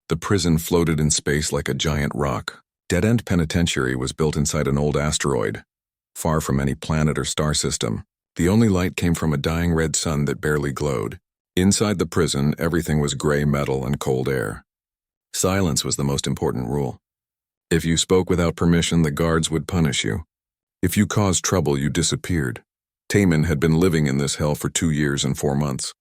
The prison floated in space like a giant rock. Dead-end Penitentiary was built inside an old asteroid, far from any planet or star system. The only light came from a dying red sun that barely glowed. Inside the prison, everything was gray metal and cold air. Silence was the most important rule. If you spoke without permission, the guards would punish you. If you caused trouble, you disappeared. Taman had been living in this hell for 2 years and 4 months.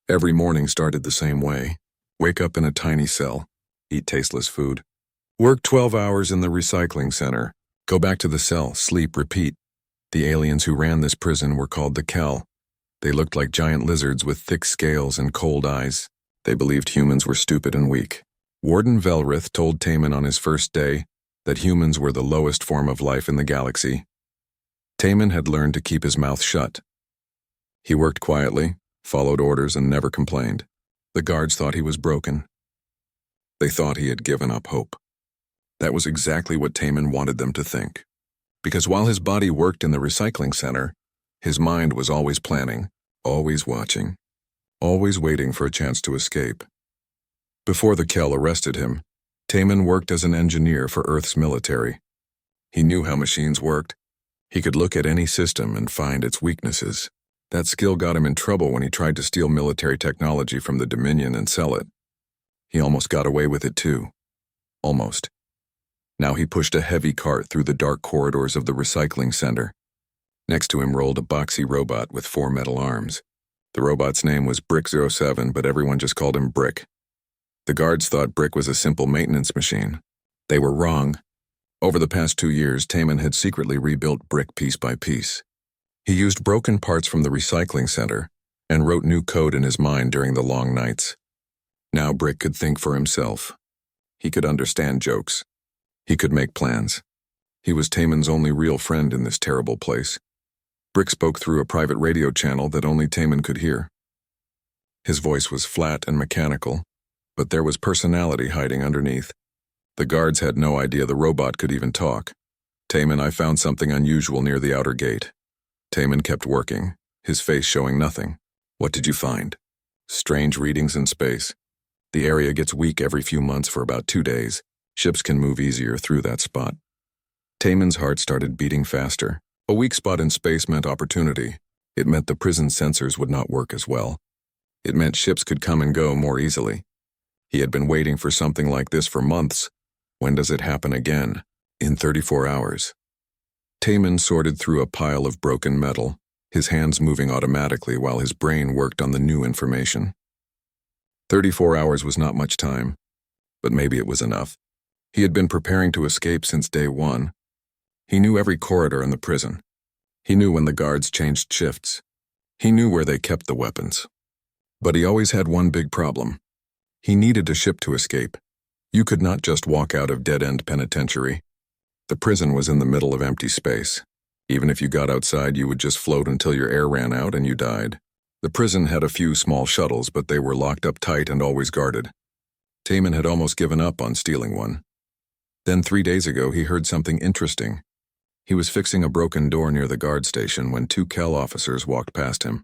Every morning started the same way. Wake up in a tiny cell. Eat tasteless food. Work 12 hours in the recycling center. Go back to the cell, sleep, repeat. The aliens who ran this prison were called the Kel. They looked like giant lizards with thick scales and cold eyes. They believed humans were stupid and weak. Warden Velrith told Taman on his first day that humans were the lowest form of life in the galaxy. Taman had learned to keep his mouth shut. He worked quietly, followed orders, and never complained. The guards thought he was broken. They thought he had given up hope. That was exactly what Taman wanted them to think. Because while his body worked in the recycling center, his mind was always planning, always watching, always waiting for a chance to escape. Before the Kel arrested him, Taman worked as an engineer for Earth's military. He knew how machines worked. He could look at any system and find its weaknesses. That skill got him in trouble when he tried to steal military technology from the Dominion and sell it. He almost got away with it too. Almost. Now he pushed a heavy cart through the dark corridors of the recycling center. Next to him rolled a boxy robot with 4 metal arms. The robot's name was Brick07, but everyone just called him Brick. The guards thought Brick was a simple maintenance machine. They were wrong. Over the past 2 years, Taman had secretly rebuilt Brick piece by piece. He used broken parts from the recycling center and wrote new code in his mind during the long nights. Now Brick could think for himself. He could understand jokes. He could make plans. He was Taman's only real friend in this terrible place. Brick spoke through a private radio channel that only Taman could hear. His voice was flat and mechanical, but there was personality hiding underneath. The guards had no idea the robot could even talk. Taman, I found something unusual near the outer gate. Taman kept working, his face showing nothing. What did you find? Strange readings in space. The area gets weak every few months for about 2 days. Ships can move easier through that spot. Taman's heart started beating faster. A weak spot in space meant opportunity. It meant the prison sensors would not work as well. It meant ships could come and go more easily. He had been waiting for something like this for months. When does it happen again? In 34 hours. Taman sorted through a pile of broken metal, his hands moving automatically while his brain worked on the new information. 34 hours was not much time, but maybe it was enough. He had been preparing to escape since day 1. He knew every corridor in the prison. He knew when the guards changed shifts. He knew where they kept the weapons. But he always had one big problem. He needed a ship to escape. You could not just walk out of dead-end Penitentiary. The prison was in the middle of empty space. Even if you got outside, you would just float until your air ran out and you died. The prison had a few small shuttles, but they were locked up tight and always guarded. Taman had almost given up on stealing one. Then 3 days ago, he heard something interesting. He was fixing a broken door near the guard station when 2 Kel officers walked past him.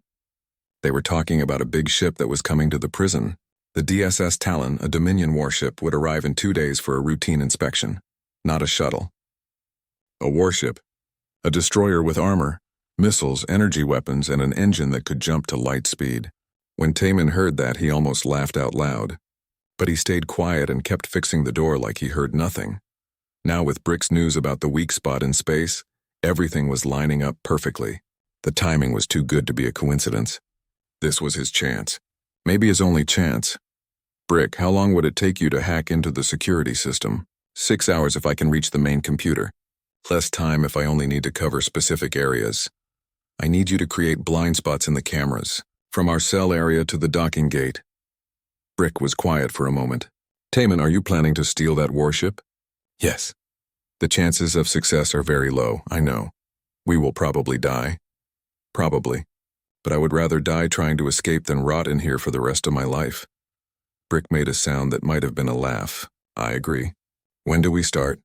They were talking about a big ship that was coming to the prison. The DSS Talon, a Dominion warship, would arrive in 2 days for a routine inspection. Not a shuttle. A warship. A destroyer with armor, missiles, energy weapons, and an engine that could jump to light speed. When Taman heard that, he almost laughed out loud. But he stayed quiet and kept fixing the door like he heard nothing. Now with Brick's news about the weak spot in space, everything was lining up perfectly. The timing was too good to be a coincidence. This was his chance. Maybe his only chance. Brick, how long would it take you to hack into the security system? 6 hours if I can reach the main computer. Less time if I only need to cover specific areas. I need you to create blind spots in the cameras, from our cell area to the docking gate. Brick was quiet for a moment. Taman, are you planning to steal that warship? Yes. The chances of success are very low, I know. We will probably die. Probably. But I would rather die trying to escape than rot in here for the rest of my life. Brick made a sound that might have been a laugh. I agree. When do we start?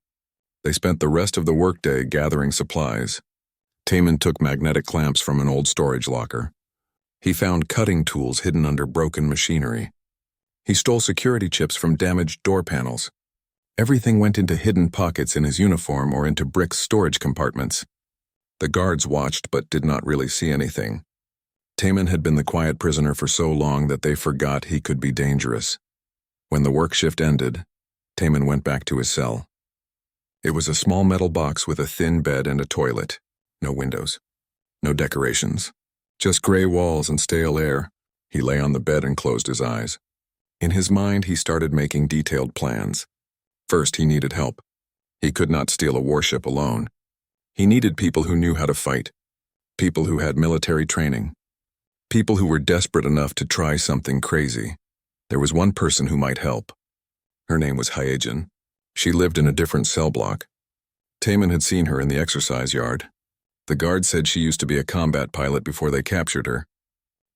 They spent the rest of the workday gathering supplies. Taman took magnetic clamps from an old storage locker. He found cutting tools hidden under broken machinery. He stole security chips from damaged door panels. Everything went into hidden pockets in his uniform or into Brick's storage compartments. The guards watched but did not really see anything. Taman had been the quiet prisoner for so long that they forgot he could be dangerous. When the work shift ended, Taman went back to his cell. It was a small metal box with a thin bed and a toilet. No windows. No decorations. Just gray walls and stale air. He lay on the bed and closed his eyes. In his mind, he started making detailed plans. First, he needed help. He could not steal a warship alone. He needed people who knew how to fight. People who had military training. People who were desperate enough to try something crazy. There was one person who might help. Her name was Hyejin. She lived in a different cell block. Taman had seen her in the exercise yard. The guard said she used to be a combat pilot before they captured her.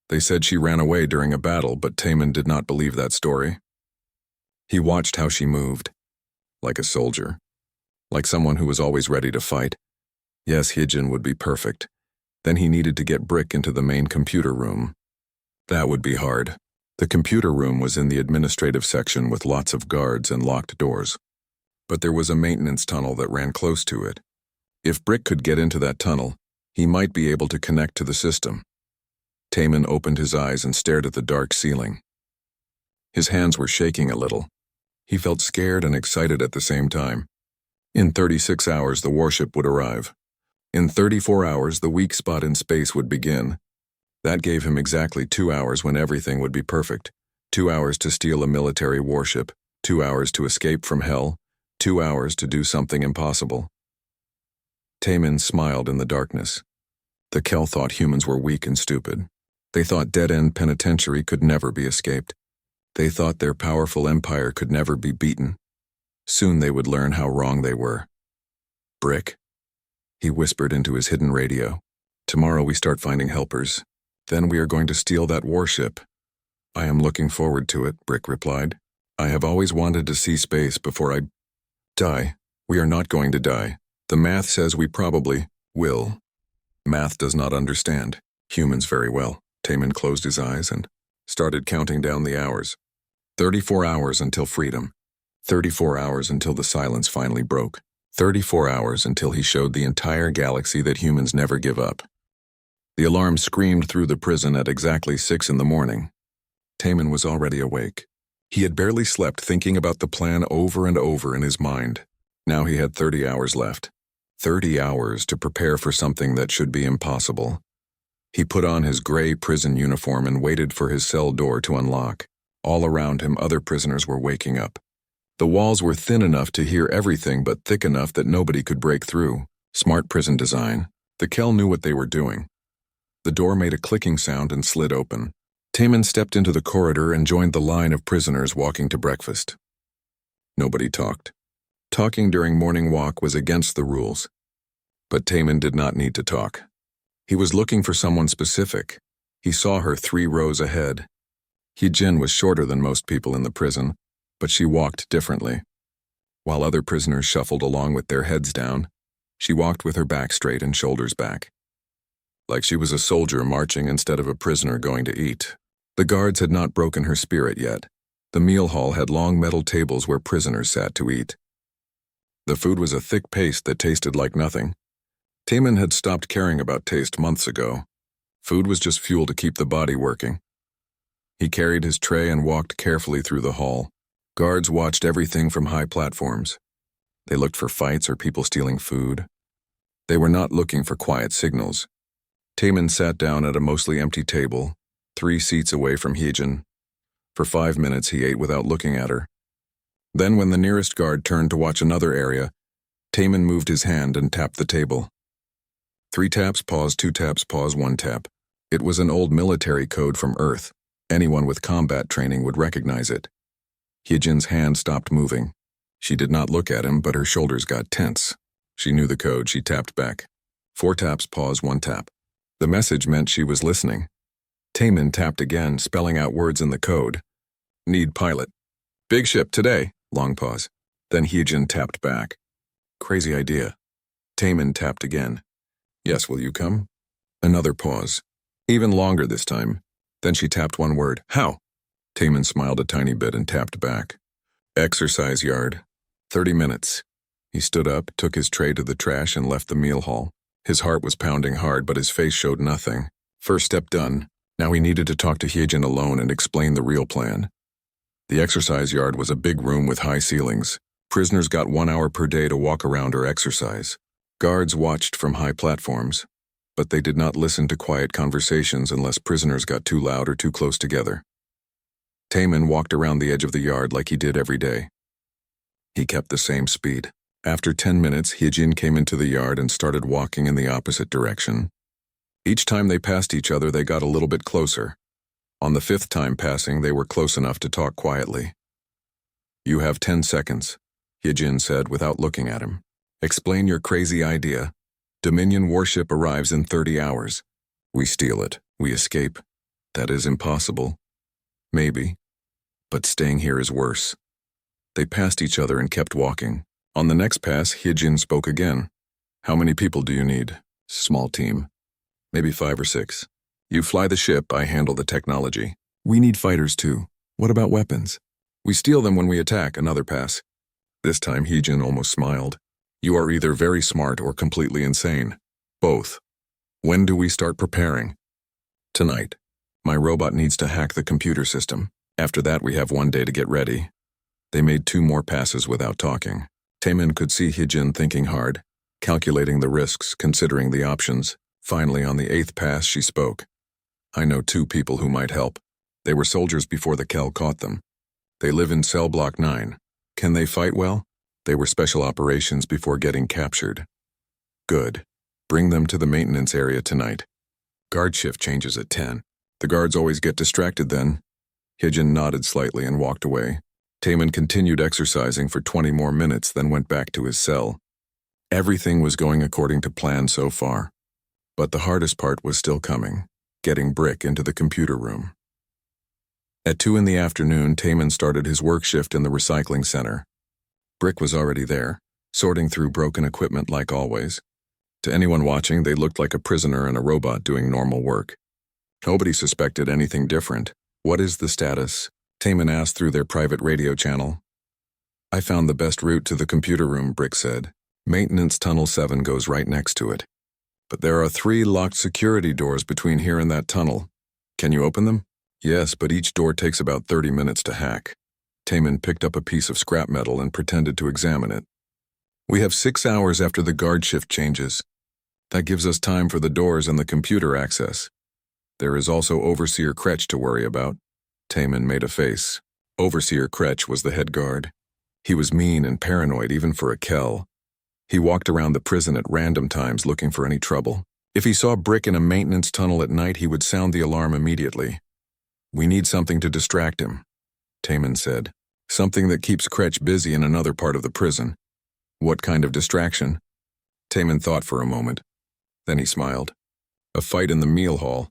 They said she ran away during a battle, but Taman did not believe that story. He watched how she moved. Like a soldier. Like someone who was always ready to fight. Yes, Hyejin would be perfect. Then he needed to get Brick into the main computer room. That would be hard. The computer room was in the administrative section with lots of guards and locked doors. But there was a maintenance tunnel that ran close to it. If Brick could get into that tunnel, he might be able to connect to the system. Taman opened his eyes and stared at the dark ceiling. His hands were shaking a little. He felt scared and excited at the same time. In 36 hours, the warship would arrive. In 34 hours, the weak spot in space would begin. That gave him exactly 2 hours when everything would be perfect. 2 hours to steal a military warship. 2 hours to escape from hell. 2 hours to do something impossible. Taman smiled in the darkness. The Kel thought humans were weak and stupid. They thought dead-end Penitentiary could never be escaped. They thought their powerful empire could never be beaten. Soon they would learn how wrong they were. Brick? He whispered into his hidden radio. Tomorrow we start finding helpers. Then we are going to steal that warship. I am looking forward to it, Brick replied. I have always wanted to see space before I die. We are not going to die. The math says we probably will. Math does not understand humans very well. Taman closed his eyes and started counting down the hours. 34 hours until freedom. 34 hours until the silence finally broke. 34 hours until he showed the entire galaxy that humans never give up. The alarm screamed through the prison at exactly 6 in the morning. Taman was already awake. He had barely slept thinking about the plan over and over in his mind. Now he had 30 hours left. 30 hours to prepare for something that should be impossible. He put on his gray prison uniform and waited for his cell door to unlock. All around him, other prisoners were waking up. The walls were thin enough to hear everything but thick enough that nobody could break through. Smart prison design. The Kel knew what they were doing. The door made a clicking sound and slid open. Taman stepped into the corridor and joined the line of prisoners walking to breakfast. Nobody talked. Talking during morning walk was against the rules. But Taman did not need to talk. He was looking for someone specific. He saw her 3 rows ahead. Hyejin was shorter than most people in the prison, but she walked differently. While other prisoners shuffled along with their heads down, she walked with her back straight and shoulders back. Like she was a soldier marching instead of a prisoner going to eat. The guards had not broken her spirit yet. The meal hall had long metal tables where prisoners sat to eat. The food was a thick paste that tasted like nothing. Taman had stopped caring about taste months ago. Food was just fuel to keep the body working. He carried his tray and walked carefully through the hall. Guards watched everything from high platforms. They looked for fights or people stealing food. They were not looking for quiet signals. Taman sat down at a mostly empty table, 3 seats away from Hyejin. For 5 minutes he ate without looking at her. Then when the nearest guard turned to watch another area, Taman moved his hand and tapped the table. 3 taps, pause, 2 taps, pause, 1 tap. It was an old military code from Earth. Anyone with combat training would recognize it. Hyejin's hand stopped moving. She did not look at him, but her shoulders got tense. She knew the code. She tapped back. 4 taps, pause, 1 tap. The message meant she was listening. Taman tapped again, spelling out words in the code. Need pilot. Big ship today. Long pause. Then Hyejin tapped back. Crazy idea. Taman tapped again. Yes, will you come? Another pause. Even longer this time. Then she tapped one word. How? Taman smiled a tiny bit and tapped back. Exercise yard. 30 minutes. He stood up, took his tray to the trash, and left the meal hall. His heart was pounding hard, but his face showed nothing. First step done. Now he needed to talk to Hyejin alone and explain the real plan. The exercise yard was a big room with high ceilings. Prisoners got 1 hour per day to walk around or exercise. Guards watched from high platforms, but they did not listen to quiet conversations unless prisoners got too loud or too close together. Taman walked around the edge of the yard like he did every day. He kept the same speed. After 10 minutes, Hyejin came into the yard and started walking in the opposite direction. Each time they passed each other, they got a little bit closer. On the 5th time passing, they were close enough to talk quietly. "You have 10 seconds, Hyejin said without looking at him. "Explain your crazy idea. Dominion warship arrives in 30 hours. We steal it. We escape. That is impossible. Maybe. But staying here is worse." They passed each other and kept walking. On the next pass, Hyejin spoke again. "How many people do you need?" "Small team. Maybe 5 or 6. You fly the ship, I handle the technology. We need fighters too. What about weapons?" "We steal them when we attack." Another pass. This time Hyejin almost smiled. "You are either very smart or completely insane. Both. When do we start preparing?" "Tonight. My robot needs to hack the computer system. After that we have 1 day to get ready." They made 2 more passes without talking. Taman could see Hyejin thinking hard, calculating the risks, considering the options. Finally, on the 8th pass, she spoke. "I know 2 people who might help. They were soldiers before the Kel caught them. They live in cell block 9. Can they fight well? They were special operations before getting captured." "Good. Bring them to the maintenance area tonight. Guard shift changes at 10. The guards always get distracted then." Hyejin nodded slightly and walked away. Taman continued exercising for 20 more minutes, then went back to his cell. Everything was going according to plan so far. But the hardest part was still coming, getting Brick into the computer room. At 2 in the afternoon, Taman started his work shift in the recycling center. Brick was already there, sorting through broken equipment like always. To anyone watching, they looked like a prisoner and a robot doing normal work. Nobody suspected anything different. "What is the status?" Taman asked through their private radio channel. "I found the best route to the computer room," Brick said. "Maintenance Tunnel 7 goes right next to it. But there are 3 locked security doors between here and that tunnel. Can you open them?" "Yes, but each door takes about 30 minutes to hack." Taman picked up a piece of scrap metal and pretended to examine it. "We have 6 hours after the guard shift changes. That gives us time for the doors and the computer access. There is also Overseer Kretch to worry about." Taman made a face. Overseer Kretch was the head guard. He was mean and paranoid even for a Kel. He walked around the prison at random times looking for any trouble. If he saw Brick in a maintenance tunnel at night, he would sound the alarm immediately. "We need something to distract him," Taman said. "Something that keeps Kretch busy in another part of the prison." "What kind of distraction?" Taman thought for a moment. Then he smiled. "A fight in the meal hall.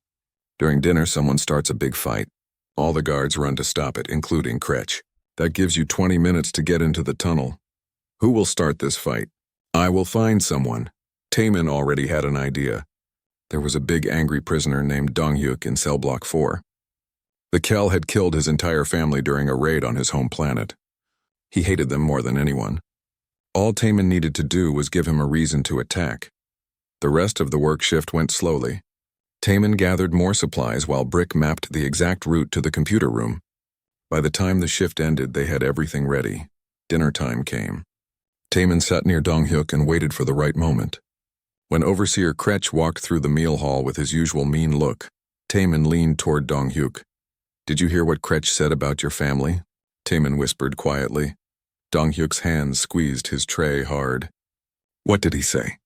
During dinner, someone starts a big fight. All the guards run to stop it, including Kretch. That gives you 20 minutes to get into the tunnel. Who will start this fight?" "I will find someone." Taman already had an idea. There was a big angry prisoner named Donghyuk in cell block 4. The Kel had killed his entire family during a raid on his home planet. He hated them more than anyone. All Taman needed to do was give him a reason to attack. The rest of the work shift went slowly. Taman gathered more supplies while Brick mapped the exact route to the computer room. By the time the shift ended, they had everything ready. Dinner time came. Taman sat near Donghyuk and waited for the right moment. When Overseer Kretch walked through the meal hall with his usual mean look, Taman leaned toward Donghyuk. "Did you hear what Kretch said about your family?" Taman whispered quietly. Donghyuk's hands squeezed his tray hard. "What did he say?"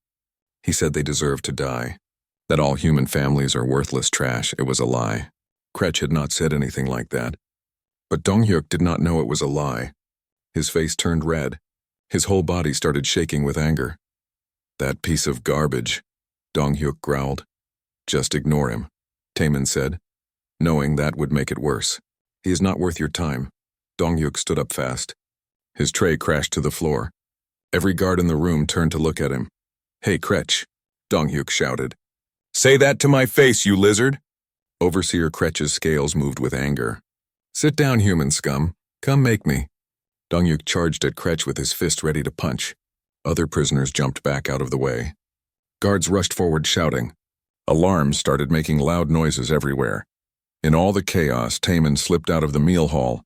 "He said they deserve to die. That all human families are worthless trash." It was a lie. Kretch had not said anything like that. But Donghyuk did not know it was a lie. His face turned red. His whole body started shaking with anger. "That piece of garbage," Donghyuk growled. "Just ignore him," Taman said, knowing that would make it worse. "He is not worth your time." Donghyuk stood up fast. His tray crashed to the floor. Every guard in the room turned to look at him. "Hey, Kretch," Donghyuk shouted. "Say that to my face, you lizard!" Overseer Kretch's scales moved with anger. Sit down, human scum. Come make me. Dongyuk charged at Kretch with his fist ready to punch. Other prisoners jumped back out of the way. Guards rushed forward shouting. Alarms started making loud noises everywhere. In all the chaos, Taman slipped out of the meal hall.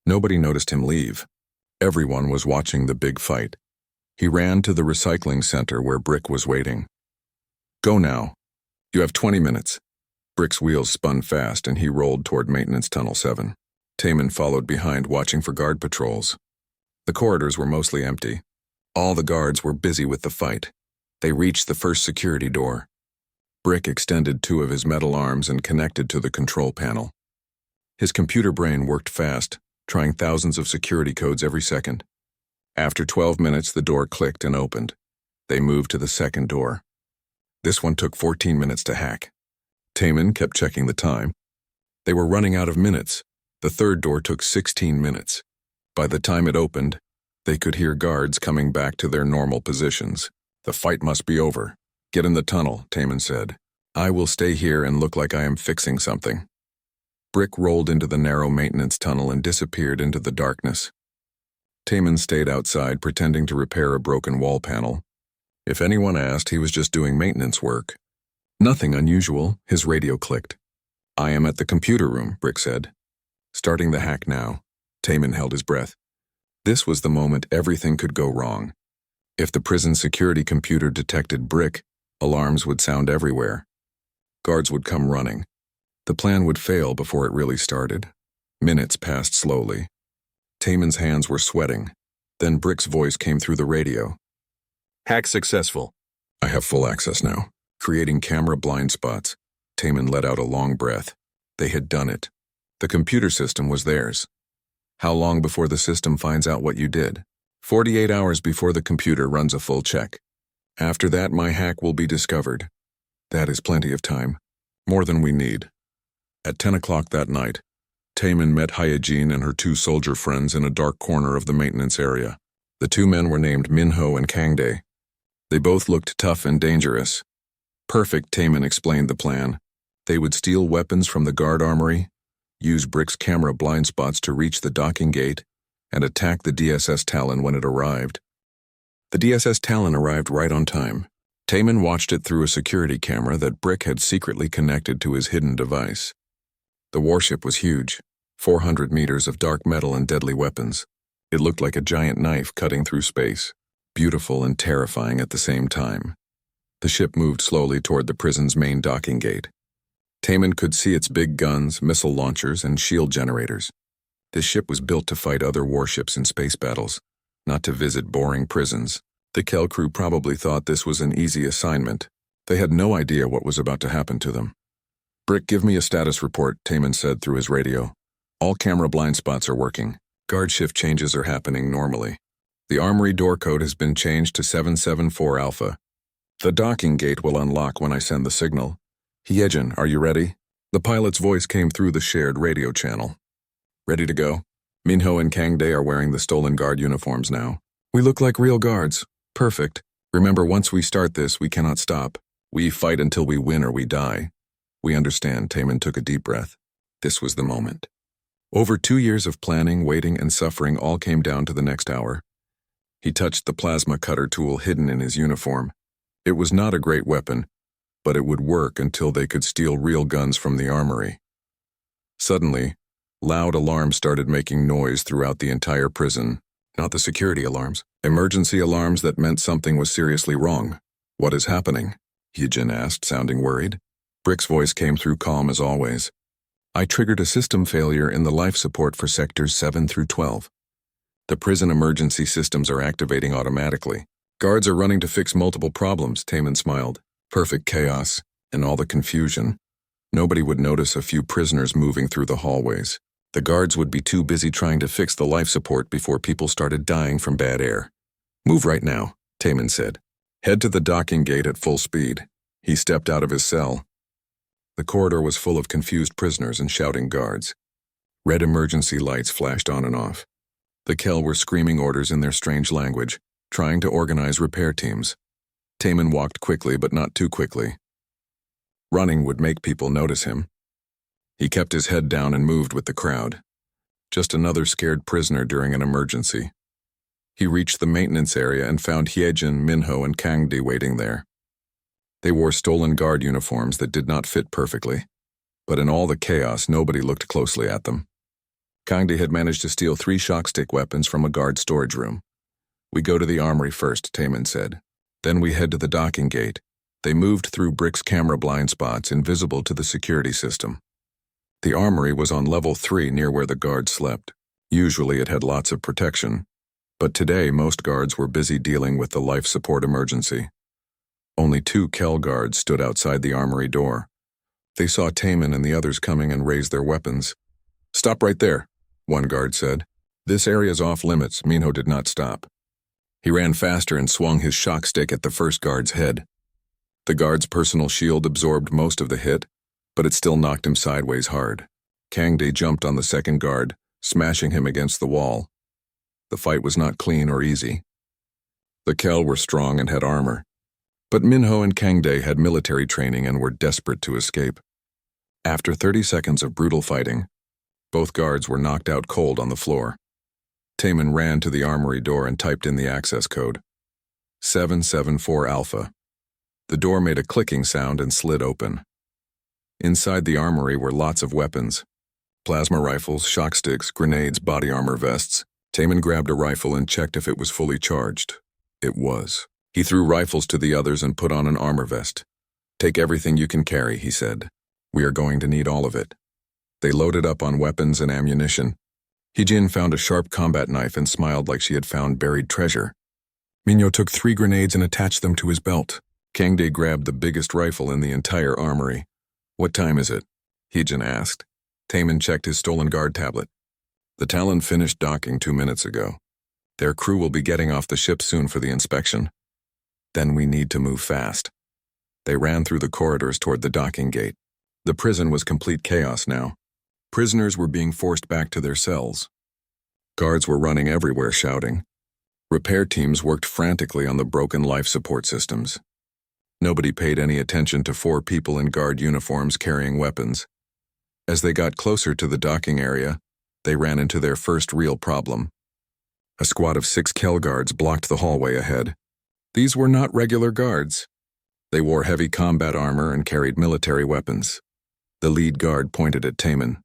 Nobody noticed him leave. Everyone was watching the big fight. He ran to the recycling center where Brick was waiting. Go now. You have 20 minutes. Brick's wheels spun fast and he rolled toward Maintenance Tunnel 7. Taman followed behind, watching for guard patrols. The corridors were mostly empty. All the guards were busy with the fight. They reached the first security door. Brick extended two of his metal arms and connected to the control panel. His computer brain worked fast, trying thousands of security codes every second. After 12 minutes, the door clicked and opened. They moved to the second door. This one took 14 minutes to hack. Taman kept checking the time. They were running out of minutes. The third door took 16 minutes. By the time it opened, they could hear guards coming back to their normal positions. The fight must be over. Get in the tunnel, Taman said. I will stay here and look like I am fixing something. Brick rolled into the narrow maintenance tunnel and disappeared into the darkness. Taman stayed outside, pretending to repair a broken wall panel. If anyone asked, he was just doing maintenance work. Nothing unusual, his radio clicked. I am at the computer room, Brick said. Starting the hack now. Taman held his breath. This was the moment everything could go wrong. If the prison security computer detected Brick, alarms would sound everywhere. Guards would come running. The plan would fail before it really started. Minutes passed slowly. Taman's hands were sweating. Then Brick's voice came through the radio. Hack successful. I have full access now. Creating camera blind spots. Taman let out a long breath. They had done it. The computer system was theirs. How long before the system finds out what you did? 48 hours before the computer runs a full check. After that, my hack will be discovered. That is plenty of time. More than we need. At 10 o'clock that night, Taman met Hyojin and her two soldier friends in a dark corner of the maintenance area. The two men were named Minho and Kangdae. They both looked tough and dangerous. Perfect, Taman explained the plan. They would steal weapons from the guard armory, use Brick's camera blind spots to reach the docking gate, and attack the DSS Talon when it arrived. The DSS Talon arrived right on time. Taman watched it through a security camera that Brick had secretly connected to his hidden device. The warship was huge, 400 meters of dark metal and deadly weapons. It looked like a giant knife cutting through space, beautiful and terrifying at the same time. The ship moved slowly toward the prison's main docking gate. Taman could see its big guns, missile launchers, and shield generators. This ship was built to fight other warships in space battles, not to visit boring prisons. The Kel crew probably thought this was an easy assignment. They had no idea what was about to happen to them. Brick, give me a status report, Taman said through his radio. All camera blind spots are working. Guard shift changes are happening normally. The armory door code has been changed to 774 Alpha. The docking gate will unlock when I send the signal. Hyejin, are you ready? The pilot's voice came through the shared radio channel. Ready to go? Minho and Kangdae are wearing the stolen guard uniforms now. We look like real guards. Perfect. Remember, once we start this, we cannot stop. We fight until we win or we die. We understand, Taman took a deep breath. This was the moment. Over 2 years of planning, waiting, and suffering all came down to the next hour. He touched the plasma cutter tool hidden in his uniform. It was not a great weapon, but it would work until they could steal real guns from the armory. Suddenly, loud alarms started making noise throughout the entire prison. Not the security alarms. Emergency alarms that meant something was seriously wrong. What is happening? Hyejin asked, sounding worried. Brick's voice came through calm as always. I triggered a system failure in the life support for sectors 7 through 12. The prison emergency systems are activating automatically. Guards are running to fix multiple problems, Taman smiled. Perfect chaos, and all the confusion. Nobody would notice a few prisoners moving through the hallways. The guards would be too busy trying to fix the life support before people started dying from bad air. Move right now, Taman said. Head to the docking gate at full speed. He stepped out of his cell. The corridor was full of confused prisoners and shouting guards. Red emergency lights flashed on and off. The Kel were screaming orders in their strange language, trying to organize repair teams. Taman walked quickly, but not too quickly. Running would make people notice him. He kept his head down and moved with the crowd. Just another scared prisoner during an emergency. He reached the maintenance area and found Hyejin, Minho, and Kangdi waiting there. They wore stolen guard uniforms that did not fit perfectly, but in all the chaos, nobody looked closely at them. Kangdi had managed to steal 3 shock-stick weapons from a guard storage room. "We go to the armory first," Taemin said. "Then we head to the docking gate." They moved through Brick's camera blind spots invisible to the security system. The armory was on level 3 near where the guards slept. Usually it had lots of protection, but today most guards were busy dealing with the life support emergency. Only 2 Kel guards stood outside the armory door. They saw Taemin and the others coming and raised their weapons. "Stop right there," one guard said. "This area's off limits." Minho did not stop. He ran faster and swung his shock stick at the first guard's head. The guard's personal shield absorbed most of the hit, but it still knocked him sideways hard. Kangdi jumped on the second guard, smashing him against the wall. The fight was not clean or easy. The Kel were strong and had armor, but Minho and Kangdi had military training and were desperate to escape. After 30 seconds of brutal fighting, both guards were knocked out cold on the floor. Taemin ran to the armory door and typed in the access code. 774 Alpha. The door made a clicking sound and slid open. Inside the armory were lots of weapons. Plasma rifles, shock sticks, grenades, body armor vests. Taemin grabbed a rifle and checked if it was fully charged. It was. He threw rifles to the others and put on an armor vest. "Take everything you can carry," he said. "We are going to need all of it." They loaded up on weapons and ammunition. Hyejin found a sharp combat knife and smiled like she had found buried treasure. Minho took 3 grenades and attached them to his belt. Kangdi grabbed the biggest rifle in the entire armory. "What time is it?" Hyejin asked. Taemin checked his stolen guard tablet. "The Talon finished docking 2 minutes ago. Their crew will be getting off the ship soon for the inspection. Then we need to move fast." They ran through the corridors toward the docking gate. The prison was complete chaos now. Prisoners were being forced back to their cells. Guards were running everywhere shouting. Repair teams worked frantically on the broken life support systems. Nobody paid any attention to 4 people in guard uniforms carrying weapons. As they got closer to the docking area, they ran into their first real problem. A squad of 6 Kel guards blocked the hallway ahead. These were not regular guards. They wore heavy combat armor and carried military weapons. The lead guard pointed at Taemin.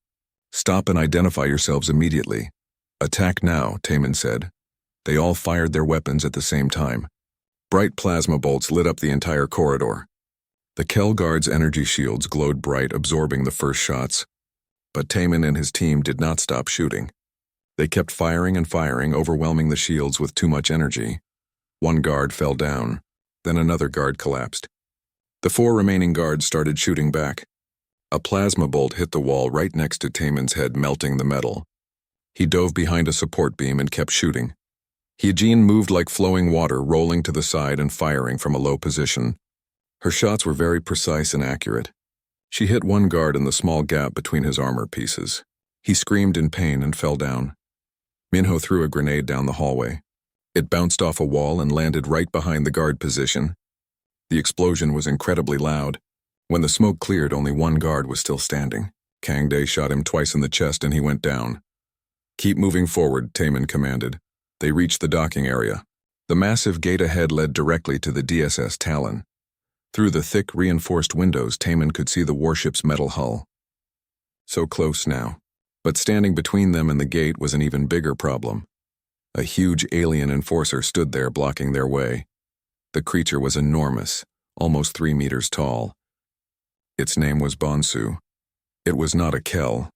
"Stop and identify yourselves immediately." "Attack now," Taemin said. They all fired their weapons at the same time. Bright plasma bolts lit up the entire corridor. The Kel guards' energy shields glowed bright, absorbing the first shots. But Taemin and his team did not stop shooting. They kept firing and firing, overwhelming the shields with too much energy. One guard fell down. Then another guard collapsed. The 4 remaining guards started shooting back. A plasma bolt hit the wall right next to Taemin's head, melting the metal. He dove behind a support beam and kept shooting. Hyejin moved like flowing water, rolling to the side and firing from a low position. Her shots were very precise and accurate. She hit one guard in the small gap between his armor pieces. He screamed in pain and fell down. Minho threw a grenade down the hallway. It bounced off a wall and landed right behind the guard position. The explosion was incredibly loud. When the smoke cleared, only one guard was still standing. Kangdi shot him twice in the chest and he went down. "Keep moving forward," Taemin commanded. They reached the docking area. The massive gate ahead led directly to the DSS Talon. Through the thick, reinforced windows, Taemin could see the warship's metal hull. So close now. But standing between them and the gate was an even bigger problem. A huge alien enforcer stood there blocking their way. The creature was enormous, almost 3 meters tall. Its name was Bonsu. It was not a Kel.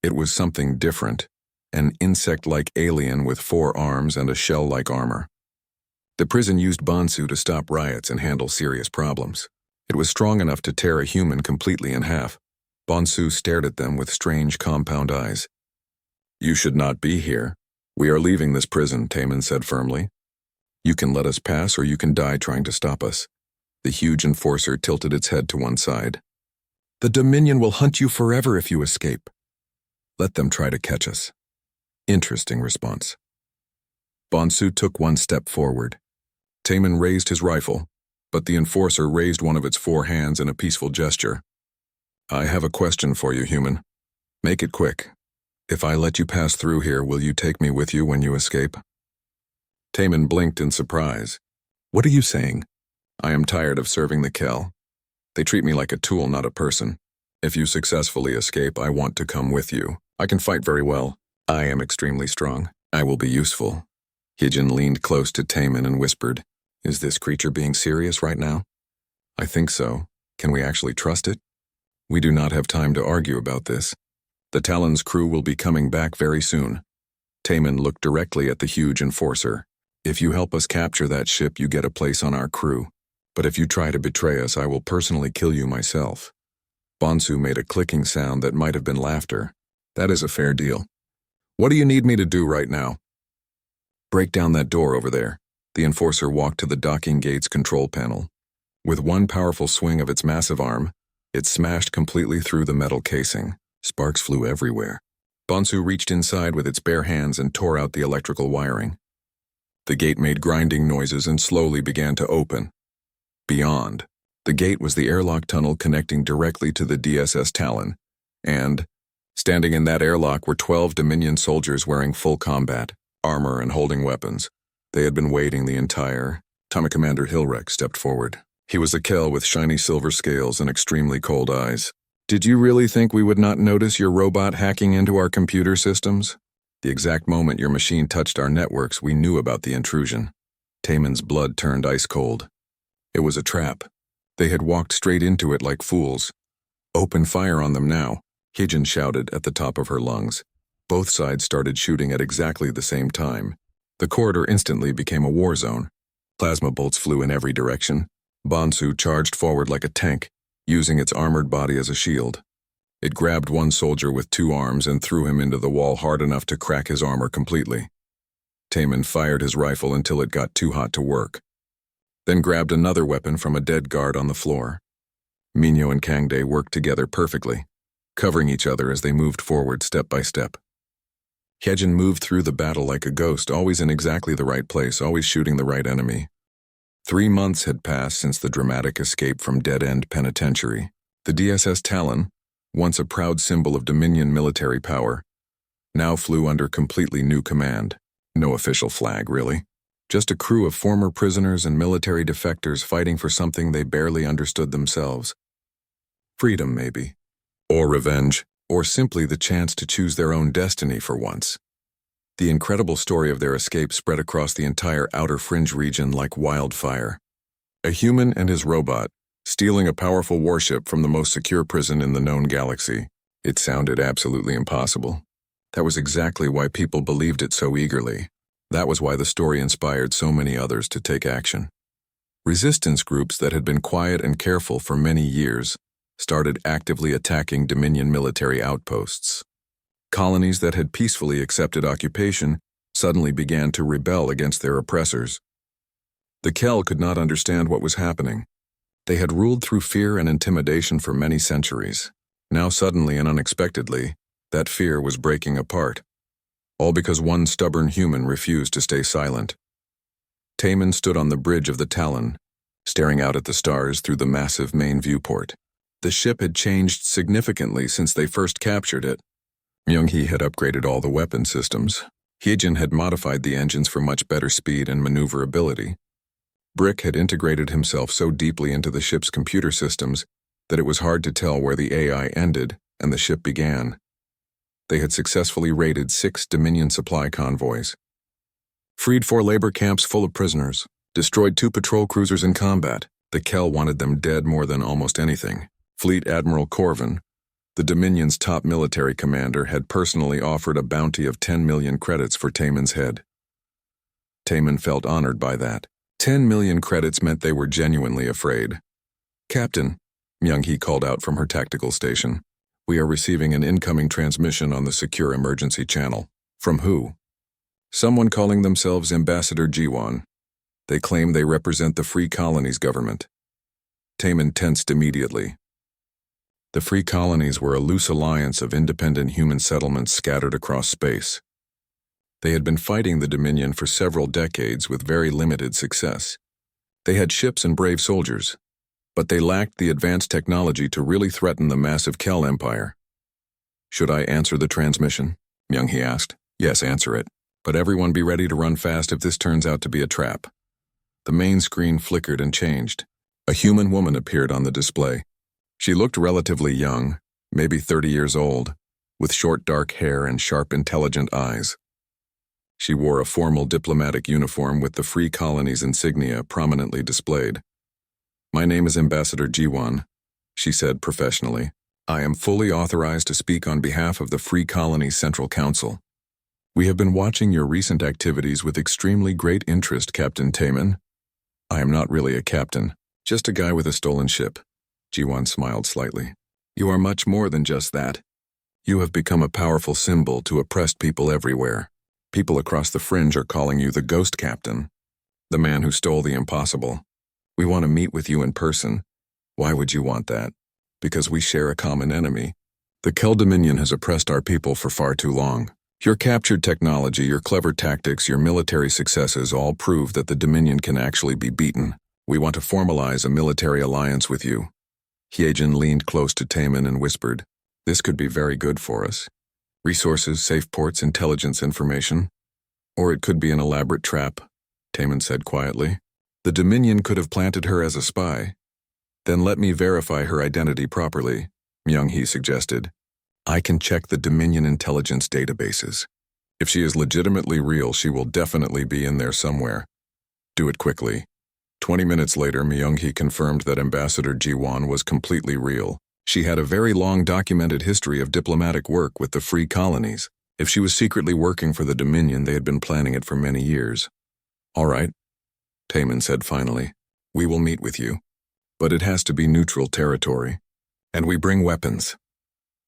It was something different. An insect-like alien with 4 arms and a shell-like armor. The prison used Bonsu to stop riots and handle serious problems. It was strong enough to tear a human completely in half. Bonsu stared at them with strange compound eyes. "You should not be here. We are leaving this prison," Taemin said firmly. "You can let us pass or you can die trying to stop us." The huge enforcer tilted its head to one side. "The Dominion will hunt you forever if you escape." "Let them try to catch us." Interesting response. Bonsu took one step forward. Taemin raised his rifle, but the enforcer raised one of its 4 hands in a peaceful gesture. "I have a question for you, human. Make it quick." If I let you pass through here, will you take me with you when you escape? Taman blinked in surprise. What are you saying? I am tired of serving the Kel. They treat me like a tool, not a person. If you successfully escape, I want to come with you. I can fight very well. I am extremely strong. I will be useful. Hijin leaned close to Taman and whispered, Is this creature being serious right now? I think so. Can we actually trust it? We do not have time to argue about this. The Talon's crew will be coming back very soon. Taman looked directly at the huge enforcer. If you help us capture that ship, you get a place on our crew. But if you try to betray us, I will personally kill you myself. Bonsu made a clicking sound that might have been laughter. That is a fair deal. What do you need me to do right now? Break down that door over there. The enforcer walked to the docking gate's control panel. With one powerful swing of its massive arm, it smashed completely through the metal casing. Sparks flew everywhere. Bonsu reached inside with its bare hands and tore out the electrical wiring. The gate made grinding noises and slowly began to open. Beyond, the gate was the airlock tunnel connecting directly to the DSS Talon, and, standing in that airlock were 12 Dominion soldiers wearing full combat armor and holding weapons. They had been waiting the entire time. Commander Hilrek stepped forward. He was a Kel with shiny silver scales and extremely cold eyes. Did you really think we would not notice your robot hacking into our computer systems? The exact moment your machine touched our networks, we knew about the intrusion. Taman's blood turned ice cold. It was a trap. They had walked straight into it like fools. Open fire on them now, Hijin shouted at the top of her lungs. Both sides started shooting at exactly the same time. The corridor instantly became a war zone. Plasma bolts flew in every direction. Bonsu charged forward like a tank, using its armored body as a shield. It grabbed one soldier with 2 arms and threw him into the wall hard enough to crack his armor completely. Taman fired his rifle until it got too hot to work, then grabbed another weapon from a dead guard on the floor. Minyo and Kangde worked together perfectly, covering each other as they moved forward step by step. Hejin moved through the battle like a ghost, always in exactly the right place, always shooting the right enemy. 3 months had passed since the dramatic escape from dead-end Penitentiary. The DSS Talon, once a proud symbol of Dominion military power, now flew under completely new command. No official flag, really. Just a crew of former prisoners and military defectors fighting for something they barely understood themselves. Freedom, maybe. Or revenge. Or simply the chance to choose their own destiny for once. The incredible story of their escape spread across the entire outer fringe region like wildfire. A human and his robot, stealing a powerful warship from the most secure prison in the known galaxy. It sounded absolutely impossible. That was exactly why people believed it so eagerly. That was why the story inspired so many others to take action. Resistance groups that had been quiet and careful for many years started actively attacking Dominion military outposts. Colonies that had peacefully accepted occupation suddenly began to rebel against their oppressors. The Kel could not understand what was happening. They had ruled through fear and intimidation for many centuries. Now suddenly and unexpectedly, that fear was breaking apart. All because one stubborn human refused to stay silent. Taman stood on the bridge of the Talon, staring out at the stars through the massive main viewport. The ship had changed significantly since they first captured it. Myung-hee had upgraded all the weapon systems. Hyejin had modified the engines for much better speed and maneuverability. Brick had integrated himself so deeply into the ship's computer systems that it was hard to tell where the AI ended and the ship began. They had successfully raided 6 Dominion supply convoys, freed 4 labor camps full of prisoners, destroyed 2 patrol cruisers in combat. The Kel wanted them dead more than almost anything. Fleet Admiral Corvin, the Dominion's top military commander, had personally offered a bounty of 10 million credits for Taman's head. Taman felt honored by that. 10 million credits meant they were genuinely afraid. Captain, Myung-hee called out from her tactical station. We are receiving an incoming transmission on the secure emergency channel. From who? Someone calling themselves Ambassador Jiwon. They claim they represent the Free Colonies government. Taman tensed immediately. The Free Colonies were a loose alliance of independent human settlements scattered across space. They had been fighting the Dominion for several decades with very limited success. They had ships and brave soldiers, but they lacked the advanced technology to really threaten the massive Kel Empire. Should I answer the transmission? Myung-hee asked. Yes, answer it. But everyone be ready to run fast if this turns out to be a trap. The main screen flickered and changed. A human woman appeared on the display. She looked relatively young, maybe 30 years old, with short dark hair and sharp, intelligent eyes. She wore a formal diplomatic uniform with the Free Colony's insignia prominently displayed. My name is Ambassador Ji-won, she said professionally. I am fully authorized to speak on behalf of the Free Colony's Central Council. We have been watching your recent activities with extremely great interest, Captain Taemin. I am not really a captain, just a guy with a stolen ship. Ji-won smiled slightly. You are much more than just that. You have become a powerful symbol to oppressed people everywhere. People across the fringe are calling you the Ghost Captain, the man who stole the impossible. We want to meet with you in person. Why would you want that? Because we share a common enemy. The Kel Dominion has oppressed our people for far too long. Your captured technology, your clever tactics, your military successes all prove that the Dominion can actually be beaten. We want to formalize a military alliance with you. Hyejin leaned close to Taemin and whispered, This could be very good for us. Resources, safe ports, intelligence information. Or it could be an elaborate trap, Taemin said quietly. The Dominion could have planted her as a spy. Then let me verify her identity properly, Myung-hee suggested. I can check the Dominion intelligence databases. If she is legitimately real, she will definitely be in there somewhere. Do it quickly. 20 minutes later, Myung-hee confirmed that Ambassador Ji-won was completely real. She had a very long documented history of diplomatic work with the Free Colonies. If she was secretly working for the Dominion, they had been planning it for many years. All right, Taemin said finally. We will meet with you. But it has to be neutral territory. And we bring weapons.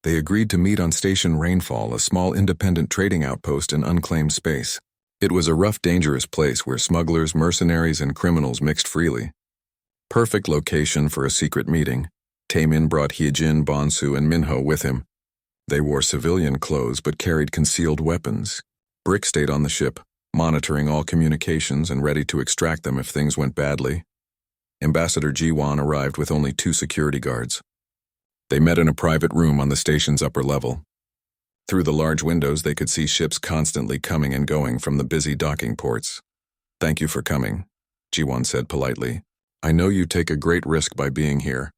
They agreed to meet on Station Rainfall, a small independent trading outpost in unclaimed space. It was a rough, dangerous place where smugglers, mercenaries, and criminals mixed freely. Perfect location for a secret meeting. Taemin brought Hyejin, Bonsu, and Minho with him. They wore civilian clothes but carried concealed weapons. Brick stayed on the ship, monitoring all communications and ready to extract them if things went badly. Ambassador Ji-won arrived with only 2 security guards. They met in a private room on the station's upper level. Through the large windows, they could see ships constantly coming and going from the busy docking ports. Thank you for coming, Ji-won said politely. I know you take a great risk by being here.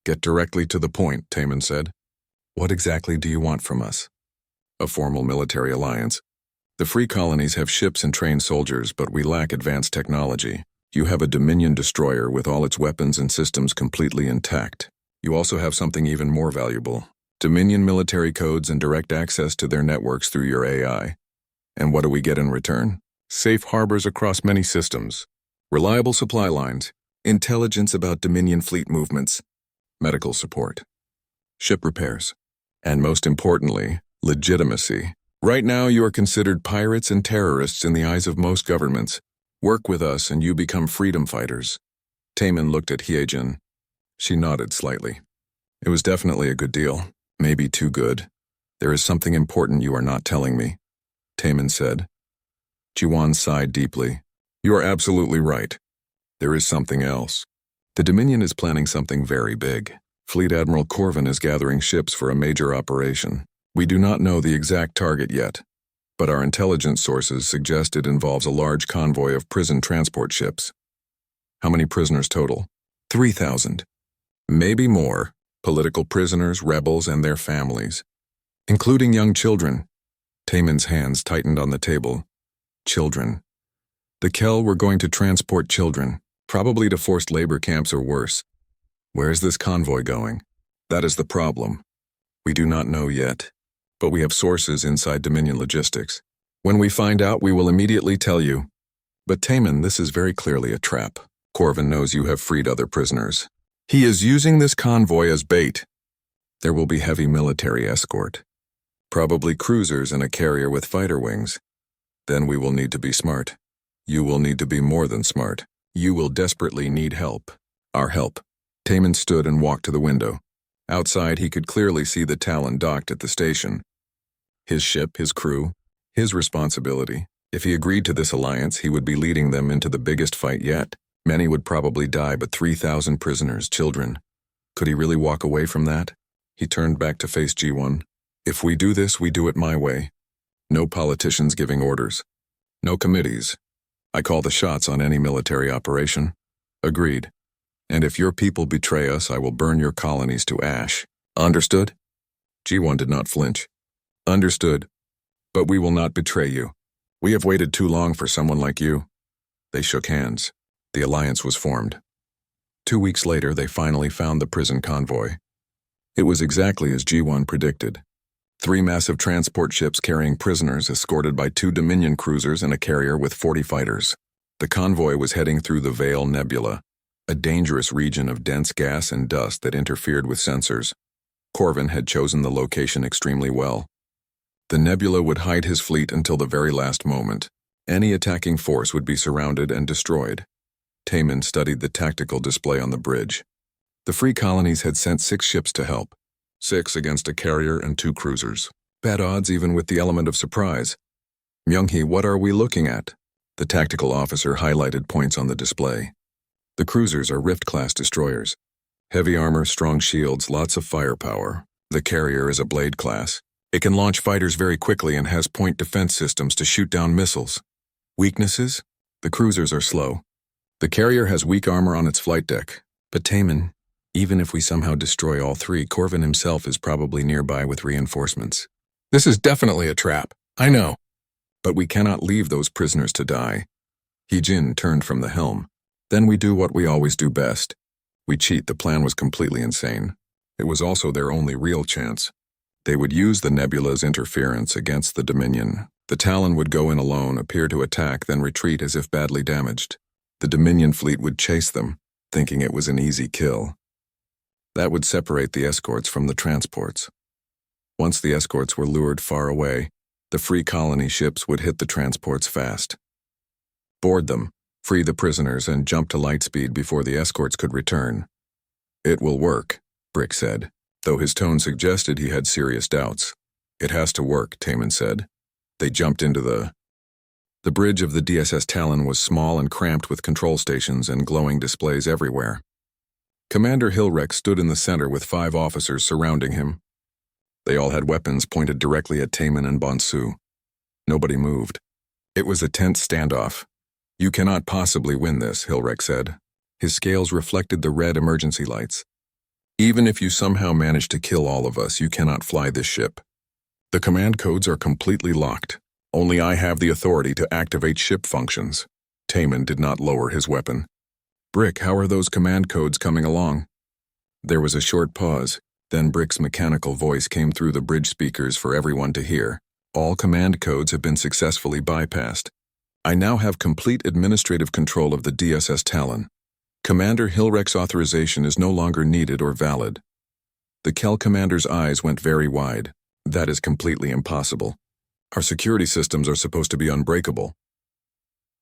Get directly to the point, Taemin said. What exactly do you want from us? A formal military alliance. The Free Colonies have ships and trained soldiers, but we lack advanced technology. You have a Dominion destroyer with all its weapons and systems completely intact. You also have something even more valuable. Dominion military codes and direct access to their networks through your AI. And what do we get in return? Safe harbors across many systems. Reliable supply lines. Intelligence about Dominion fleet movements. Medical support. Ship repairs. And most importantly, legitimacy. Right now you are considered pirates and terrorists in the eyes of most governments. Work with us and you become freedom fighters. Taemin looked at Hyejin. She nodded slightly. It was definitely a good deal. Maybe too good. There is something important you are not telling me, Taemin said. Ji-won sighed deeply. You are absolutely right. There is something else. The Dominion is planning something very big. Fleet Admiral Corvin is gathering ships for a major operation. We do not know the exact target yet, but our intelligence sources suggest it involves a large convoy of prison transport ships. How many prisoners total? 3,000. Maybe more. Political prisoners, rebels, and their families. Including young children. Taemin's hands tightened on the table. Children. The Kel were going to transport children, probably to forced labor camps or worse. Where is this convoy going? That is the problem. We do not know yet, but we have sources inside Dominion Logistics. When we find out, we will immediately tell you. But Taemin, this is very clearly a trap. Corvin knows you have freed other prisoners. He is using this convoy as bait. There will be heavy military escort. Probably cruisers and a carrier with fighter wings. Then we will need to be smart. You will need to be more than smart. You will desperately need help. Our help. Taemin stood and walked to the window. Outside, he could clearly see the Talon docked at the station. His ship, his crew, his responsibility. If he agreed to this alliance, he would be leading them into the biggest fight yet. Many would probably die, but 3,000 prisoners, children. Could he really walk away from that? He turned back to face Ji-won. If we do this, we do it my way. No politicians giving orders. No committees. I call the shots on any military operation. Agreed. And if your people betray us, I will burn your colonies to ash. Understood? G1 did not flinch. Understood. But we will not betray you. We have waited too long for someone like you. They shook hands. The alliance was formed. 2 weeks later, they finally found the prison convoy. It was exactly as G1 predicted. 3 massive transport ships carrying prisoners escorted by 2 Dominion cruisers and a carrier with 40 fighters. The convoy was heading through the Veil Nebula, a dangerous region of dense gas and dust that interfered with sensors. Corvin had chosen the location extremely well. The nebula would hide his fleet until the very last moment. Any attacking force would be surrounded and destroyed. Taman studied the tactical display on the bridge. The Free Colonies had sent 6 ships to help. 6 against a carrier and 2 cruisers. Bad odds even with the element of surprise. Myung-hee, what are we looking at? The tactical officer highlighted points on the display. The cruisers are Rift-class destroyers. Heavy armor, strong shields, lots of firepower. The carrier is a Blade class. It can launch fighters very quickly and has point defense systems to shoot down missiles. Weaknesses? The cruisers are slow. The carrier has weak armor on its flight deck. But Taman, even if we somehow destroy all 3, Corvin himself is probably nearby with reinforcements. This is definitely a trap. I know. But we cannot leave those prisoners to die. Hee-jin turned from the helm. Then we do what we always do best. We cheat. The plan was completely insane. It was also their only real chance. They would use the nebula's interference against the Dominion. The Talon would go in alone, appear to attack, then retreat as if badly damaged. The Dominion fleet would chase them, thinking it was an easy kill. That would separate the escorts from the transports. Once the escorts were lured far away, the Free Colony ships would hit the transports fast. Board them, free the prisoners, and jump to light speed before the escorts could return. It will work, Brick said, though his tone suggested he had serious doubts. It has to work, Taman said. They jumped into The bridge of the DSS Talon was small and cramped with control stations and glowing displays everywhere. Commander Hilrek stood in the center with 5 officers surrounding him. They all had weapons pointed directly at Taman and Bonsu. Nobody moved. It was a tense standoff. You cannot possibly win this, Hilrek said. His scales reflected the red emergency lights. Even if you somehow manage to kill all of us, you cannot fly this ship. The command codes are completely locked. Only I have the authority to activate ship functions. Taman did not lower his weapon. Brick, how are those command codes coming along? There was a short pause. Then Brick's mechanical voice came through the bridge speakers for everyone to hear. All command codes have been successfully bypassed. I now have complete administrative control of the DSS Talon. Commander Hilrek's authorization is no longer needed or valid. The Kel commander's eyes went very wide. That is completely impossible. Our security systems are supposed to be unbreakable.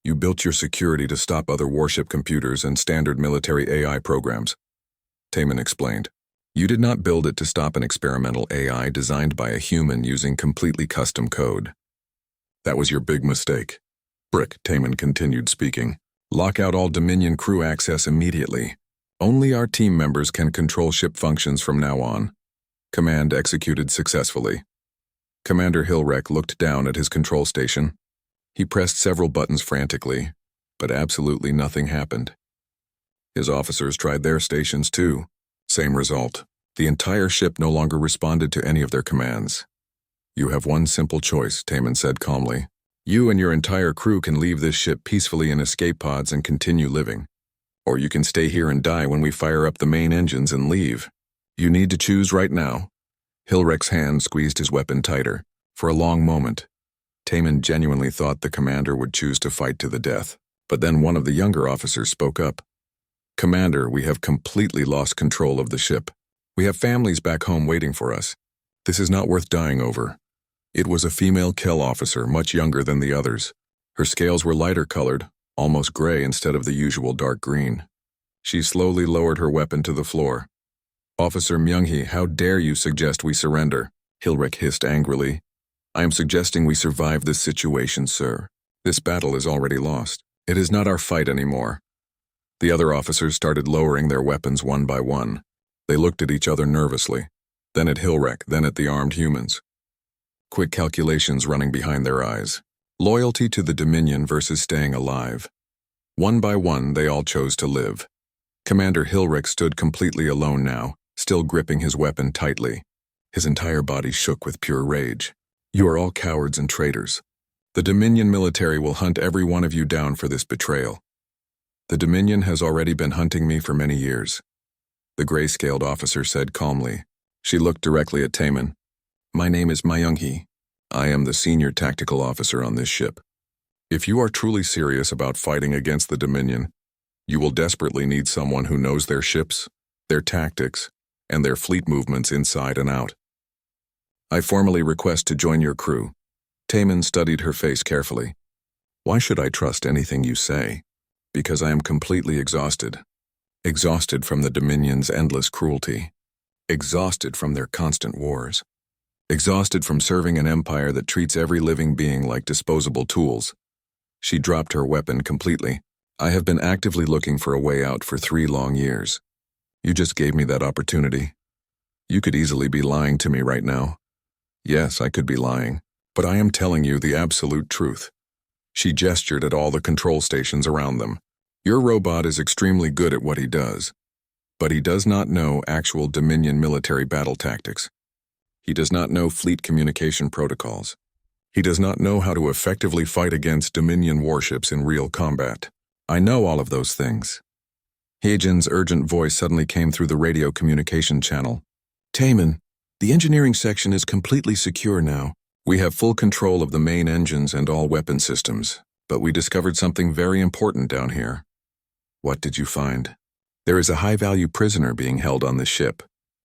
You built your security to stop other warship computers and standard military AI programs. Taman explained. You did not build it to stop an experimental AI designed by a human using completely custom code. That was your big mistake. Brick, Taman continued speaking. Lock out all Dominion crew access immediately. Only our team members can control ship functions from now on. Command executed successfully. Commander Hilrek looked down at his control station. He pressed several buttons frantically, but absolutely nothing happened. His officers tried their stations too. Same result. The entire ship no longer responded to any of their commands. You have one simple choice, Taman said calmly. You and your entire crew can leave this ship peacefully in escape pods and continue living. Or you can stay here and die when we fire up the main engines and leave. You need to choose right now. Hilrek's hand squeezed his weapon tighter. For a long moment, Taman genuinely thought the commander would choose to fight to the death. But then one of the younger officers spoke up. Commander, we have completely lost control of the ship. We have families back home waiting for us. This is not worth dying over. It was a female Kel officer, much younger than the others. Her scales were lighter colored, almost gray instead of the usual dark green. She slowly lowered her weapon to the floor. Officer Myung-hee, how dare you suggest we surrender? Hilrek hissed angrily. I am suggesting we survive this situation, sir. This battle is already lost. It is not our fight anymore. The other officers started lowering their weapons one by one. They looked at each other nervously, then at Hilrek, then at the armed humans. quick calculations running behind their eyes. Loyalty to the Dominion versus staying alive. One by one, they all chose to live. Commander Hilrek stood completely alone now, still gripping his weapon tightly. His entire body shook with pure rage. You are all cowards and traitors. The Dominion military will hunt every one of you down for this betrayal. The Dominion has already been hunting me for many years, the gray-scaled officer said calmly. She looked directly at Taemin. My name is Myung-hee. I am the senior tactical officer on this ship. If you are truly serious about fighting against the Dominion, you will desperately need someone who knows their ships, their tactics, and their fleet movements inside and out. I formally request to join your crew. Taemin studied her face carefully. Why should I trust anything you say? Because I am completely exhausted. Exhausted from the Dominion's endless cruelty. Exhausted from their constant wars. Exhausted from serving an empire that treats every living being like disposable tools. She dropped her weapon completely. I have been actively looking for a way out for 3 long years. You just gave me that opportunity. You could easily be lying to me right now. Yes, I could be lying, but I am telling you the absolute truth. She gestured at all the control stations around them. Your robot is extremely good at what he does, but he does not know actual Dominion military battle tactics. He does not know fleet communication protocols. He does not know how to effectively fight against Dominion warships in real combat. I know all of those things. Heijin's urgent voice suddenly came through the radio communication channel. Taemin, the engineering section is completely secure now. We have full control of the main engines and all weapon systems, but we discovered something very important down here. What did you find? There is a high-value prisoner being held on this ship.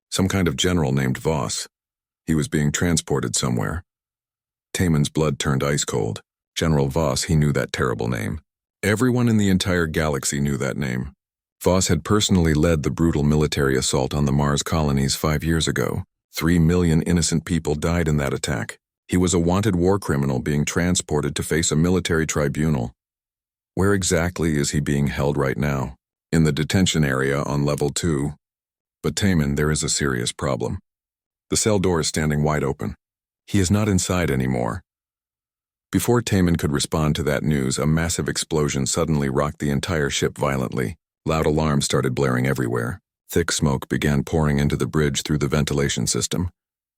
Some kind of general named Voss. He was being transported somewhere. Taemin's blood turned ice cold. General Voss, he knew that terrible name. Everyone in the entire galaxy knew that name. Voss had personally led the brutal military assault on the Mars colonies 5 years ago. 3 million innocent people died in that attack. He was a wanted war criminal being transported to face a military tribunal. Where exactly is he being held right now? In the detention area on level 2. But Taemin, there is a serious problem. The cell door is standing wide open. He is not inside anymore. Before Taemin could respond to that news, a massive explosion suddenly rocked the entire ship violently. Loud alarms started blaring everywhere. Thick smoke began pouring into the bridge through the ventilation system.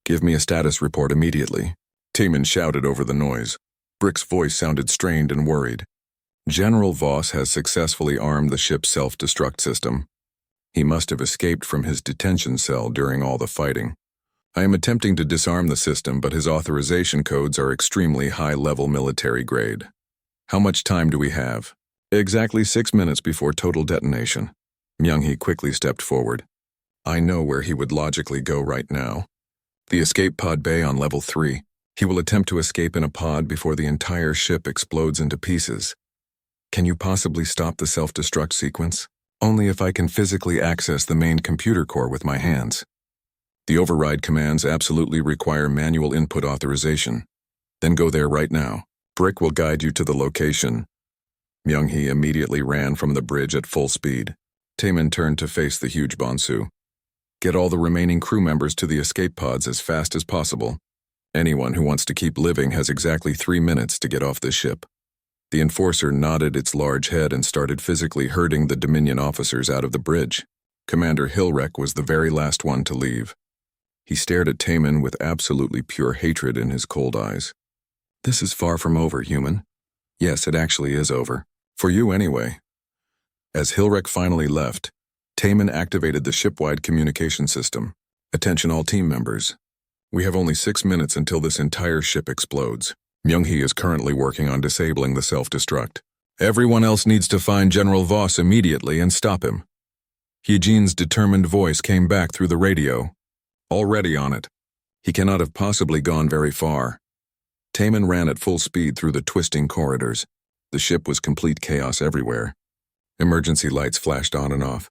Give me a status report immediately. Taemin shouted over the noise. Brick's voice sounded strained and worried. General Voss has successfully armed the ship's self-destruct system. He must have escaped from his detention cell during all the fighting. I am attempting to disarm the system, but his authorization codes are extremely high-level military grade. How much time do we have? Exactly 6 minutes before total detonation. Myung-hee quickly stepped forward. I know where he would logically go right now. The escape pod bay on level 3. He will attempt to escape in a pod before the entire ship explodes into pieces. Can you possibly stop the self-destruct sequence? Only if I can physically access the main computer core with my hands. The override commands absolutely require manual input authorization. Then go there right now. Brick will guide you to the location. Myung-hee immediately ran from the bridge at full speed. Taemin turned to face the huge Bonsu. Get all the remaining crew members to the escape pods as fast as possible. Anyone who wants to keep living has exactly 3 minutes to get off this ship. The enforcer nodded its large head and started physically herding the Dominion officers out of the bridge. Commander Hilrek was the very last one to leave. He stared at Taemin with absolutely pure hatred in his cold eyes. This is far from over, human. Yes, it actually is over. For you anyway. As Hilrek finally left, Taemin activated the ship-wide communication system. Attention all team members. We have only 6 minutes until this entire ship explodes. Myung-hee is currently working on disabling the self-destruct. Everyone else needs to find General Voss immediately and stop him. Heijin's determined voice came back through the radio. Already on it. He cannot have possibly gone very far. Taemin ran at full speed through the twisting corridors. The ship was complete chaos everywhere. Emergency lights flashed on and off.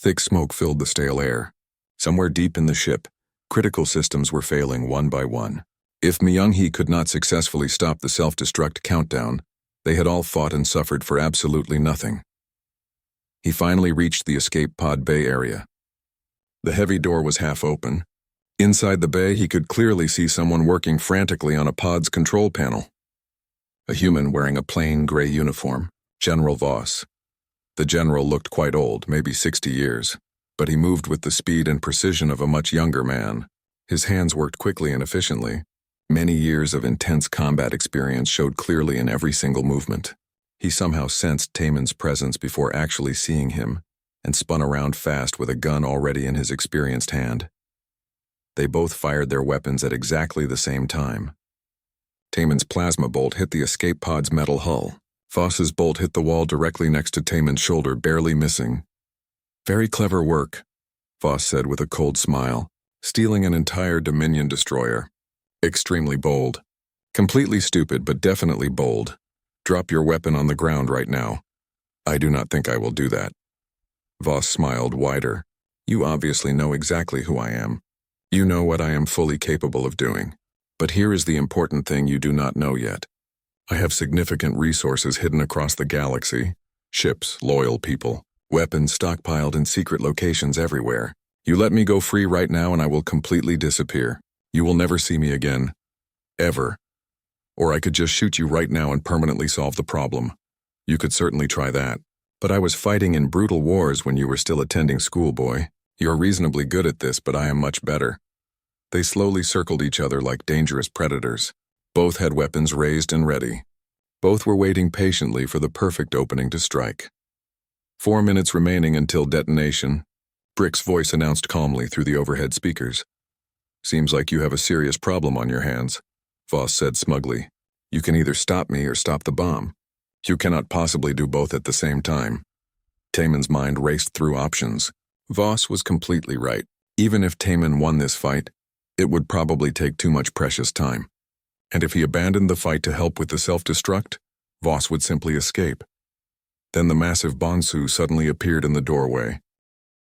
Thick smoke filled the stale air. Somewhere deep in the ship, critical systems were failing one by one. If Myung-hee could not successfully stop the self-destruct countdown, they had all fought and suffered for absolutely nothing. He finally reached the escape pod bay area. The heavy door was half open. Inside the bay, he could clearly see someone working frantically on a pod's control panel. A human wearing a plain gray uniform, General Voss. The general looked quite old, maybe 60 years, but he moved with the speed and precision of a much younger man. His hands worked quickly and efficiently. Many years of intense combat experience showed clearly in every single movement. He somehow sensed Taemin's presence before actually seeing him, and spun around fast with a gun already in his experienced hand. They both fired their weapons at exactly the same time. Taemin's plasma bolt hit the escape pod's metal hull. Voss's bolt hit the wall directly next to Taemin's shoulder, barely missing. "Very clever work," Voss said with a cold smile, "stealing an entire Dominion destroyer. Extremely bold. Completely stupid, but definitely bold. Drop your weapon on the ground right now." "I do not think I will do that." Voss smiled wider. "You obviously know exactly who I am. You know what I am fully capable of doing. But here is the important thing you do not know yet. I have significant resources hidden across the galaxy. Ships, loyal people, weapons stockpiled in secret locations everywhere. You let me go free right now and I will completely disappear. You will never see me again. Ever. Or I could just shoot you right now and permanently solve the problem. You could certainly try that. But I was fighting in brutal wars when you were still attending school, boy. You're reasonably good at this, but I am much better." They slowly circled each other like dangerous predators. Both had weapons raised and ready. Both were waiting patiently for the perfect opening to strike. 4 minutes remaining until detonation. Brick's voice announced calmly through the overhead speakers. "Seems like you have a serious problem on your hands," Voss said smugly. "You can either stop me or stop the bomb. You cannot possibly do both at the same time." Taemin's mind raced through options. Voss was completely right. Even if Taemin won this fight, it would probably take too much precious time. And if he abandoned the fight to help with the self-destruct, Voss would simply escape. Then the massive Bonsu suddenly appeared in the doorway.